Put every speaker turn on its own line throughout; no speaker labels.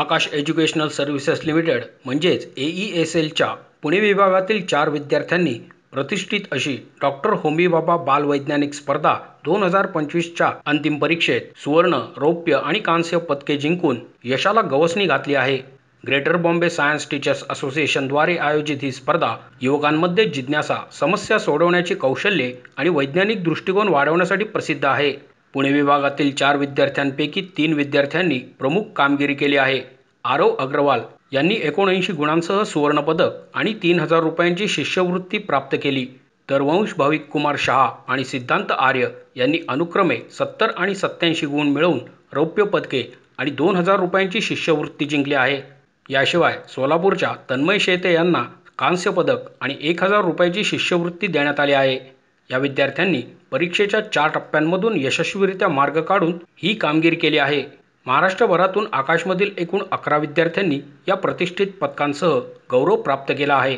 आकाश educational services limited म्हणजेच AESLच्या पुणे विभागातील 4 विद्यार्थ्यांनी प्रतिष्ठित अशी डॉक्टर होमी भाभा बाल वैज्ञानिक स्पर्धा 2025च्या अंतिम परीक्षेत सुवर्ण, रौप्य आणि कांस्य पदके जिंकून यशाला गवसणी घातली आहे। ग्रेटर बॉम्बे सायन्स टीचर्स असोसिएशनद्वारे आयोजित ही स्पर्धा युवकांमध्ये जिज्ञासा, समस्या सोडवण्याची कौशल्ये आणि वैज्ञानिक दृष्टिकोन वाढवण्यासाठी प्रसिद्ध आहे। पुणे विभागातील 4 विद्यार्थ्यांपैकी 3 विद्यार्थ्यांनी प्रमुख कामगिरी केली आहे। आरव अग्रवाल यांनी 79 गुणांसह सुवर्ण पदक आणि 3000 रुपयांची शिष्यवृत्ती प्राप्त केली, तर वंश भाविक कुमार शहा आणि सिद्धांत आर्य यांनी अनुक्रमे 70 आणि 87 गुण मिळवून रौप्य पदके आणि 2000 रुपयांची शिष्यवृत्ती जिंकली आहे। याशिवाय सोलापूरच्या तन्मय शेते यांना कांस्य पदक आणि 1000 रुपयांची शिष्यवृत्ती देण्यात आली आहे। या विद्यार्थ्यांनी परीक्षेच्या 4 टप्प्यांमधून यशस्वीरित्या मार्ग काढून ही कामगिरी केली आहे। महाराष्ट्रभरातून आकाशमधील एकूण 11 विद्यार्थ्यांनी या प्रतिष्ठित पदकांसह गौरव प्राप्त केला आहे।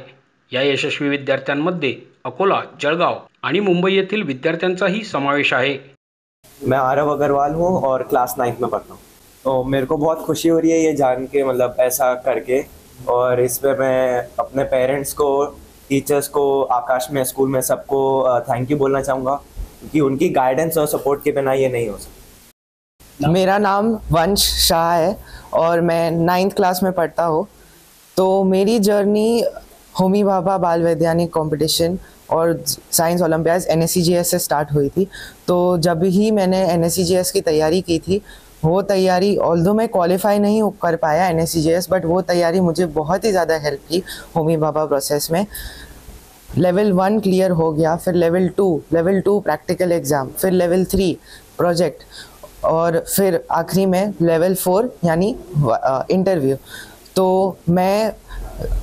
या यशस्वी विद्यार्थ्यांमध्ये अकोला, जळगाव आणि मुंबई येथील विद्यार्थ्यांचाही समावेश आहे।
मैं आरव अग्रवाल हूँ और क्लास 9th में पढ़ता हूँ। तो मेरे को बहुत खुशी हो रही है ये जान के, मतलब ऐसा करके, और इसमें मैं अपने पेरेंट्स को, टीचर्स को, आकाश में स्कूल में सबको थैंक यू बोलना चाहूँगा, क्योंकि उनकी गाइडेंस और सपोर्ट के बिना ये नहीं हो सकता।
मेरा नाम वंश शाह है और मैं 9th क्लास में पढ़ता हूँ। तो मेरी जर्नी होमी भाभा बाल वैज्ञानिक कंपटीशन और साइंस ओलंपियाड NSCGS से स्टार्ट हुई थी। तो जब ही मैंने NSCGS की तैयारी की थी, वो तैयारी, ऑल्दो मैं क्वालिफाई नहीं कर पाया NSCGS, बट वो तैयारी मुझे बहुत ही ज़्यादा हेल्प की होमी भाभा प्रोसेस में। लेवल 1 क्लियर हो गया, फिर लेवल 2 प्रैक्टिकल एग्ज़ाम, फिर लेवल 3 प्रोजेक्ट, और फिर आखिरी में लेवल 4 यानी इंटरव्यू। तो मैं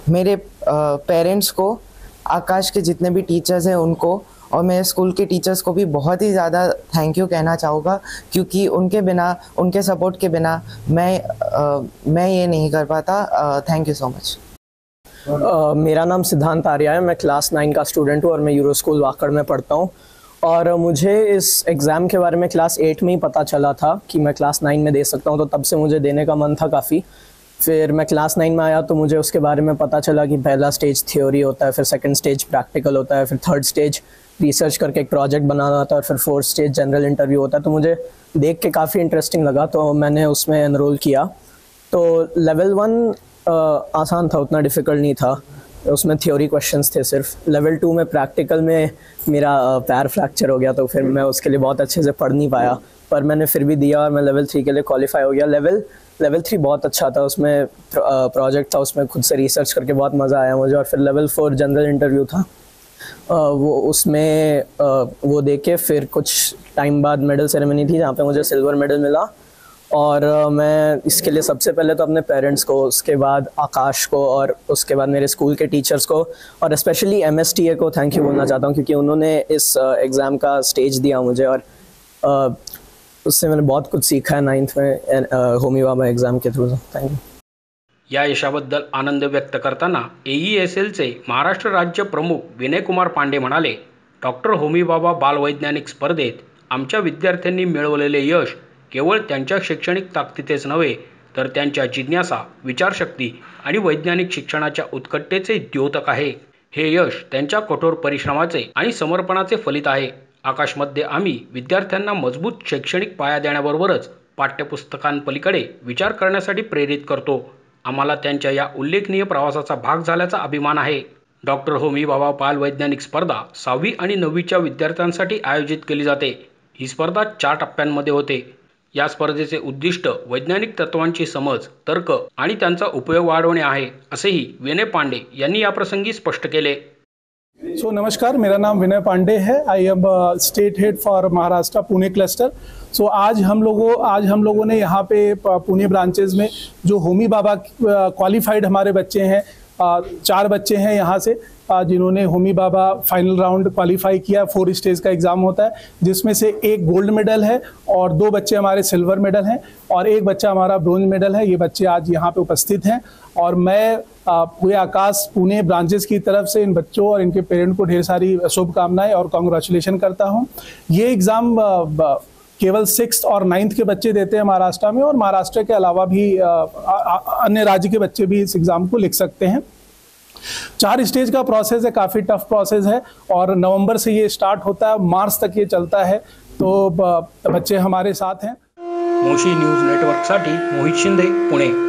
मेरे पेरेंट्स को, आकाश के जितने भी टीचर्स हैं उनको, और मेरे स्कूल के टीचर्स को भी बहुत ही ज़्यादा थैंक यू कहना चाहूँगा, क्योंकि उनके बिना, उनके सपोर्ट के बिना मैं ये नहीं कर पाता। Thank you so much.
मेरा नाम सिद्धांत आर्य है। मैं क्लास 9 का स्टूडेंट हूँ और मैं यूरो स्कूल वाकड़ में पढ़ता हूँ। और मुझे इस एग्ज़ाम के बारे में क्लास 8 में ही पता चला था कि मैं क्लास 9 में दे सकता हूँ, तो तब से मुझे देने का मन था काफ़ी। फिर मैं क्लास 9 में आया तो मुझे उसके बारे में पता चला कि पहला स्टेज थ्योरी होता है, फिर सेकंड स्टेज प्रैक्टिकल होता है, फिर थर्ड स्टेज रिसर्च करके एक प्रोजेक्ट बनाना होता है, और फिर फोर्थ स्टेज जनरल इंटरव्यू होता है। तो मुझे देख के काफ़ी इंटरेस्टिंग लगा, तो मैंने उसमें एनरोल किया। तो लेवल 1 आसान था, उतना डिफ़िकल्ट नहीं था, उसमें थ्योरी क्वेश्चंस थे सिर्फ। लेवल 2 में प्रैक्टिकल में मेरा पैर फ्रैक्चर हो गया, तो फिर मैं उसके लिए बहुत अच्छे से पढ़ नहीं पाया, पर मैंने फिर भी दिया और मैं लेवल 3 के लिए क्वालिफाई हो गया। लेवल 3 बहुत अच्छा था, उसमें प्रोजेक्ट था, उसमें खुद से रिसर्च करके बहुत मज़ा आया मुझे। और फिर लेवल 4 जनरल इंटरव्यू था, वो उसमें वो दे के फिर कुछ टाइम बाद मेडल सेरेमनी थी जहाँ पे मुझे सिल्वर मेडल मिला। और मैं इसके लिए सबसे पहले तो अपने पेरेंट्स को, उसके बाद आकाश को, और उसके बाद मेरे स्कूल के टीचर्स को, और स्पेशली MSTA को थैंक यू बोलना चाहता हूँ, क्योंकि उन्होंने इस एग्ज़ाम का स्टेज दिया मुझे, और उससे मैंने बहुत कुछ सीखा है 9th में होमी भाभा एग्ज़ाम के थ्रू। Thank you.
या यशाबद्दल आनंद व्यक्त करताना AESLचे महाराष्ट्र राज्य प्रमुख विनय कुमार पांडे म्हणाले, डॉक्टर होमी भाभा बाल वैज्ञानिक स्पर्धेत आमच्या विद्यार्थ्यांनी मिळवलेले यश केवळ त्यांच्या शैक्षणिक ताकदीचेच नव्हे, तर त्यांच्या जिज्ञासा, विचारशक्ती आणि वैज्ञानिक शिक्षणाच्या उत्कटतेचे द्योतक आहे। हे यश त्यांच्या कठोर परिश्रमाचे आणि समर्पणाचे फलित आहे। आकाशमध्ये आम्ही विद्यार्थ्यांना मजबूत शैक्षणिक पाया देण्याबरोबरच पाठ्यपुस्तकांपलीकडे विचार करण्यासाठी प्रेरित करतो। आम्हाला त्यांच्या या उल्लेखनीय प्रवासाचा भाग झाल्याचा अभिमान आहे। डॉक्टर होमी भाभा बाल वैज्ञानिक स्पर्धा 6वी आणि 9वीच्या विद्यार्थ्यांसाठी आयोजित केली जाते। ही स्पर्धा 4 टप्प्यांमध्ये होते। या स्पर्धेचे उद्दिष्ट वैज्ञानिक तत्वांची समज, तर्क आणि त्यांचा उपयोग वाढवणे आहे, असेही विनय पांडे यांनी याप्रसंगी स्पष्ट केले।
नमस्कार, मेरा नाम विनय पांडे है। I am state head for Maharashtra Pune cluster. आज हम लोगों ने यहाँ पे पुणे ब्रांचेज में जो होमी भाभा क्वालिफाइड हमारे बच्चे हैं, 4 बच्चे हैं यहाँ से जिन्होंने Homi Bhabha final round qualify किया। 4 स्टेज का एग्ज़ाम होता है, जिसमें से 1 गोल्ड मेडल है और 2 बच्चे हमारे सिल्वर मेडल हैं और 1 बच्चा हमारा ब्रोंज मेडल है। ये बच्चे आज यहाँ पे उपस्थित हैं और मैं पूरे आकाश पुणे ब्रांचेस की तरफ से इन बच्चों और इनके पेरेंट को ढेर सारी शुभकामनाएं और कॉन्ग्रेचुलेशन करता हूँ। ये एग्ज़ाम केवल 6th और 9th के बच्चे देते हैं महाराष्ट्र में, और महाराष्ट्र के अलावा भी अन्य राज्य के बच्चे भी इस एग्ज़ाम को लिख सकते हैं। 4 स्टेज का प्रोसेस है, काफ़ी टफ प्रोसेस है, और नवंबर से ये स्टार्ट होता है, मार्च तक ये चलता है। तो बच्चे हमारे साथ हैं।
मोशी न्यूज नेटवर्कसाठी मोहित शिंदे, पुणे।